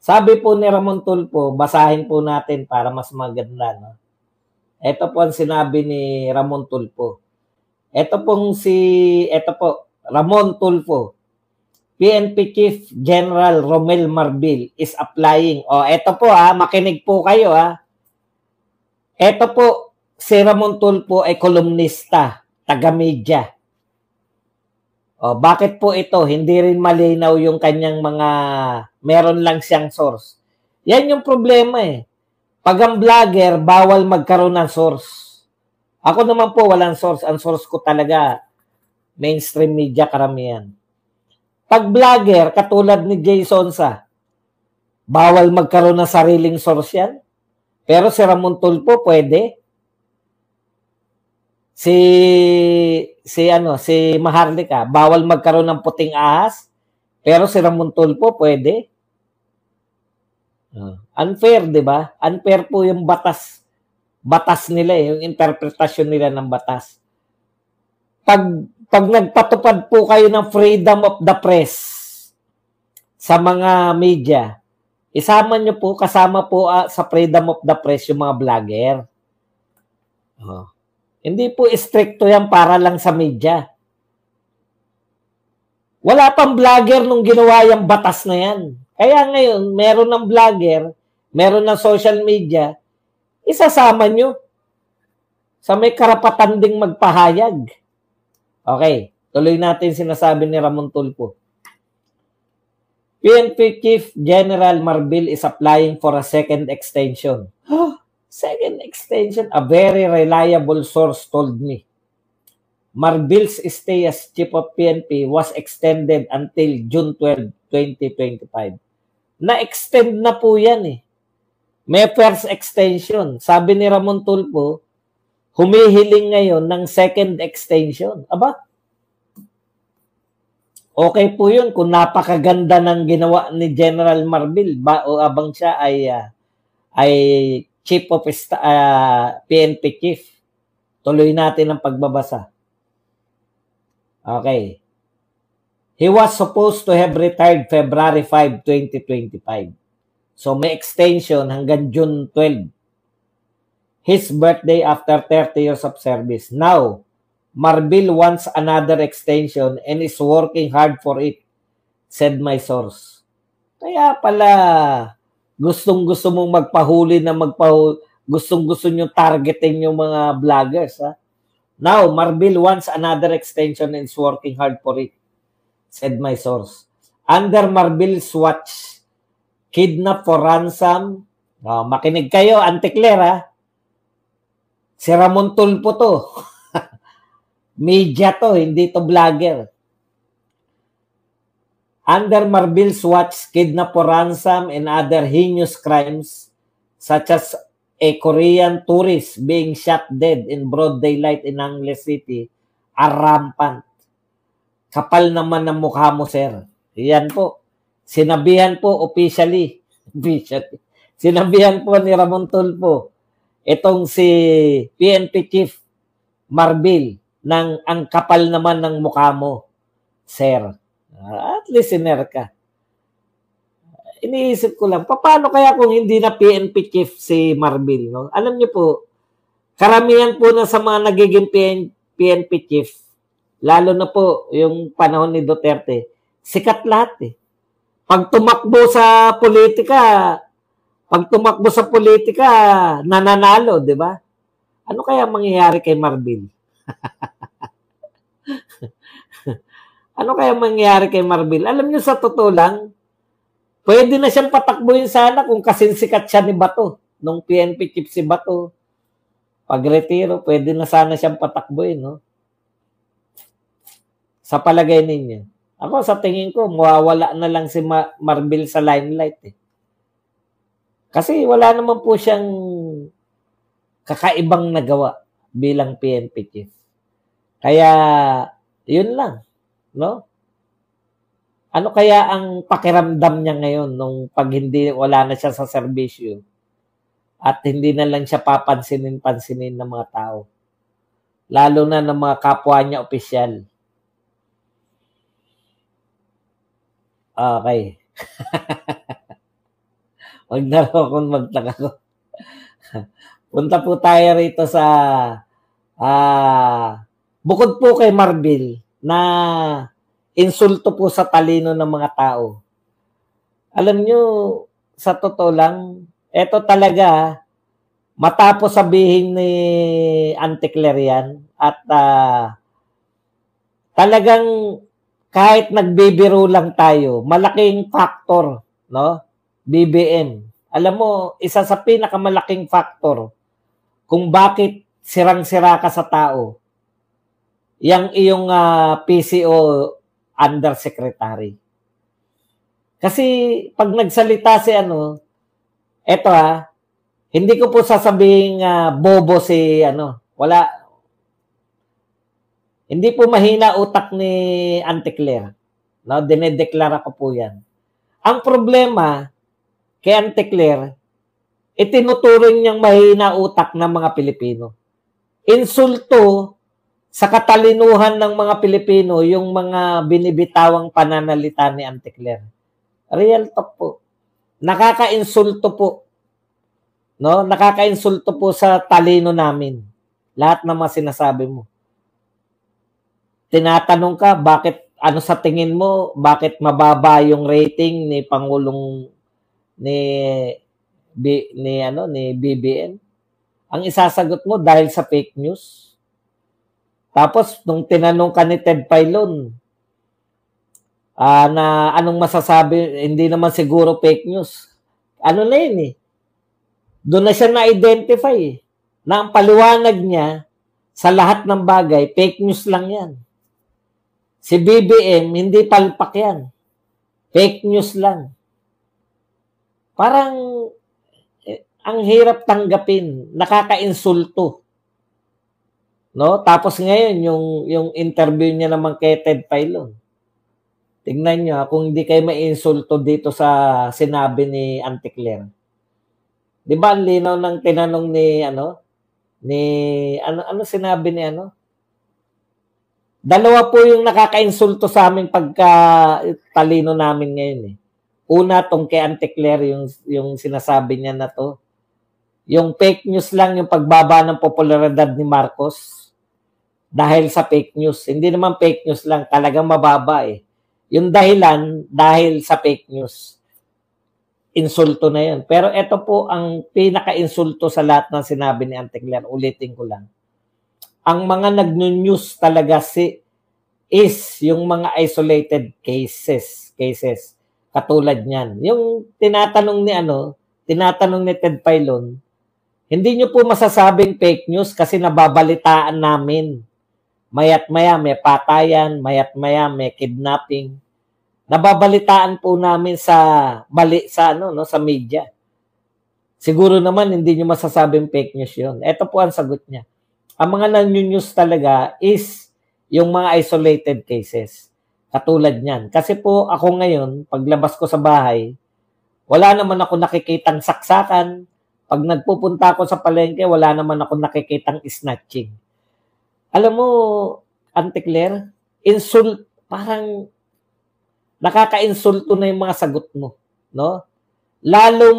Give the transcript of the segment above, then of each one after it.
Sabi po ni Ramon Tulfo, basahin po natin para mas maganda. No? Ito po ang sinabi ni Ramon Tulfo. Ito po, Ramon Tulfo. PNP Chief General Romel Marbil is applying. O, ito po makinig po kayo Ito po, si Ramon Tulfo ay kolumnista, taga-media. O, bakit po ito? Hindi rin malinaw yung kanyang meron lang siyang source. Yan yung problema Pag ang vlogger, bawal magkaroon ng source. Ako naman po, walang source. Ang source ko talaga, mainstream media karamihan. Pag vlogger, katulad ni Jay Sonsa, bawal magkaroon ng sariling source yan. Pero si Ramon Tulfo, pwede. Si Maharlika, bawal magkaroon ng puting ahas. Pero si Ramon Tulfo, pwede. Unfair, di ba? Unfair po yung batas nila yung interpretasyon nila ng batas. Pag nagpatupad po kayo ng freedom of the press sa mga media, kasama po sa freedom of the press yung mga vlogger. Hindi po stricto yan para lang sa media. Wala pang vlogger nung ginawa yung batas na yan. Kaya ngayon, meron ng vlogger, meron ng social media, isasama nyo sa may karapatan ding magpahayag. Okay, tuloy natin sinasabi ni Ramon Tulfo. PNP Chief General Marbil is applying for a second extension. Second extension? A very reliable source told me. Marbil's stay as Chief of PNP was extended until June 12, 2025. Na-extend na po yan May first extension. Sabi ni Ramon Tulfo, humihiling ngayon ng second extension. Aba? Okay po yun kung napakaganda ng ginawa ni General Marbil abang siya ay Chief of PNP Chief. Tuloy natin ang pagbabasa. Okay. He was supposed to have retired February 5, 2025. So may extension hanggang June 12. His birthday after 30 years of service. Now, Marbil wants another extension and is working hard for it, said my source. Kaya pala, gustong-gusto mong magpahuli na gustong-gusto nyo targetin yung mga vloggers. Now, Marbil wants another extension and is working hard for it, said my source. Under Marbil's watch, kidnap for ransom. Makinig kayo, Auntie Claire, si Ramon Tulfo to. Media to, hindi to vlogger. Under Marbil's watch, kidnap for ransom and other heinous crimes such as a Korean tourist being shot dead in broad daylight in Angeles City are rampant. Kapal naman ng mukha mo, sir. Yan po. Sinabihan po officially. Sinabihan po ni Ramon Tulfo itong si PNP Chief Marbil ng ang kapal naman ng mukha mo, sir. At listener ka. Iniisip ko lang, paano kaya kung hindi na PNP Chief si Marbil? No? Alam niyo po, karamihan po na sa mga nagiging PNP Chief, lalo na po yung panahon ni Duterte, sikat lahat Pag tumakbo sa politika, nananalo, di ba? Ano kaya mangyayari kay Marbil? Ano kaya mangyayari kay Marbil? Alam niyo sa totoo lang, pwede na siyang patakbuhin sana kung kasinsikat siya ni Bato. Nung PNP Chief si Bato, pag-retiro, pwede na sana siyang patakbuhin, no? Sa palagay ninyo. Ako, sa tingin ko, mawawala na lang si Marbil sa limelight Kasi wala naman po siyang kakaibang nagawa bilang PNP Chief. Kaya, yun lang, no? Ano kaya ang pakiramdam niya ngayon nung pag wala na siya sa serbisyo at hindi na lang siya pansinin ng mga tao? Lalo na ng mga kapwa niya opisyal. Okay. Huwag na raw akong magtaka. Punta po tayo rito sa bukod po kay Marbil na insulto po sa talino ng mga tao. Alam nyo, sa totoo lang, eto talaga, matapos sabihin ni Anticler yan, at talagang kahit nagbibiro lang tayo, malaking factor, no? BBM. Alam mo, isa sa pinakamalaking factor kung bakit sirang-sira ka sa tao, yang iyong PCO undersecretary. Kasi pag nagsalita si eto hindi ko po sasabihin bobo si wala. Hindi po mahina utak ni Anticler. No, dinedeklara ko po 'yan. Ang problema kay Anticler, itinuturing niyang mahina utak ng mga Pilipino. Insulto sa katalinuhan ng mga Pilipino yung mga binibitawang pananalita ni Anticler. Real talk po. Nakaka-insulto po. No? Nakaka-insulto po sa talino namin. Lahat ng mga sinasabi mo. Tinatanong ka, bakit, sa tingin mo, bakit mababa yung rating ni Pangulong ni BBM? Ang isasagot mo dahil sa fake news. Tapos, nung tinanong ka ni Ted Filon, na anong masasabi, hindi naman siguro fake news. Na yun Doon na siya na-identify na ang paliwanag niya sa lahat ng bagay, fake news lang yan. Si BBM, hindi palpak yan. Fake news lang. Parang, ang hirap tanggapin, nakaka-insulto. No? Tapos ngayon, yung interview niya naman kay Ted Filon. Tingnan nyo, kung hindi kayo ma-insulto dito sa sinabi ni Anticler. Di ba ang linaw ng tinanong ni sinabi ni Dalawa po yung nakaka-insulto sa aming pagka-talino namin ngayon Una, tong kay Anticler, yung sinasabi niya na to. Yung fake news lang, yung pagbaba ng popularidad ni Marcos dahil sa fake news. Hindi naman fake news lang, talagang mababa Yung dahilan, dahil sa fake news. Insulto na yun. Pero ito po ang pinaka-insulto sa lahat ng sinabi ni Anticler. Ulitin ko lang. Ang mga nag-news talaga is yung mga isolated cases. Katulad niyan. Yung tinatanong ni Ted Filon, hindi nyo po masasabing fake news kasi nababalitaan namin. Mayat-maya may patayan, mayat-maya may kidnapping. Nababalitaan po namin sa media. Siguro naman hindi niyo masasabing fake news 'yon. Ito po ang sagot niya. Ang mga nag-news talaga is yung mga isolated cases. Katulad niyan. Kasi po ako ngayon, paglabas ko sa bahay, wala naman ako nakikitang saksakan. Pag nagpupunta ako sa palengke, wala naman ako nakikitang snatching. Alam mo, Anticler, parang nakaka-insulto na yung mga sagot mo, no? Lalo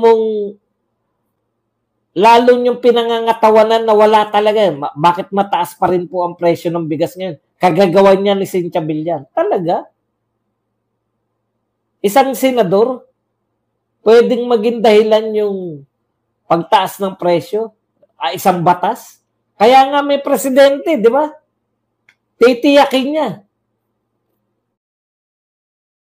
yung pinangangatawanan na wala talaga. Bakit mataas pa rin po ang presyo ng bigas ngayon? Kagagawan niya ni Cynthia Villan. Talaga? Isang senador, pwedeng maging dahilan yung pagtaas ng presyo? Isang batas? Kaya nga may presidente, di ba? Titiyakin niya.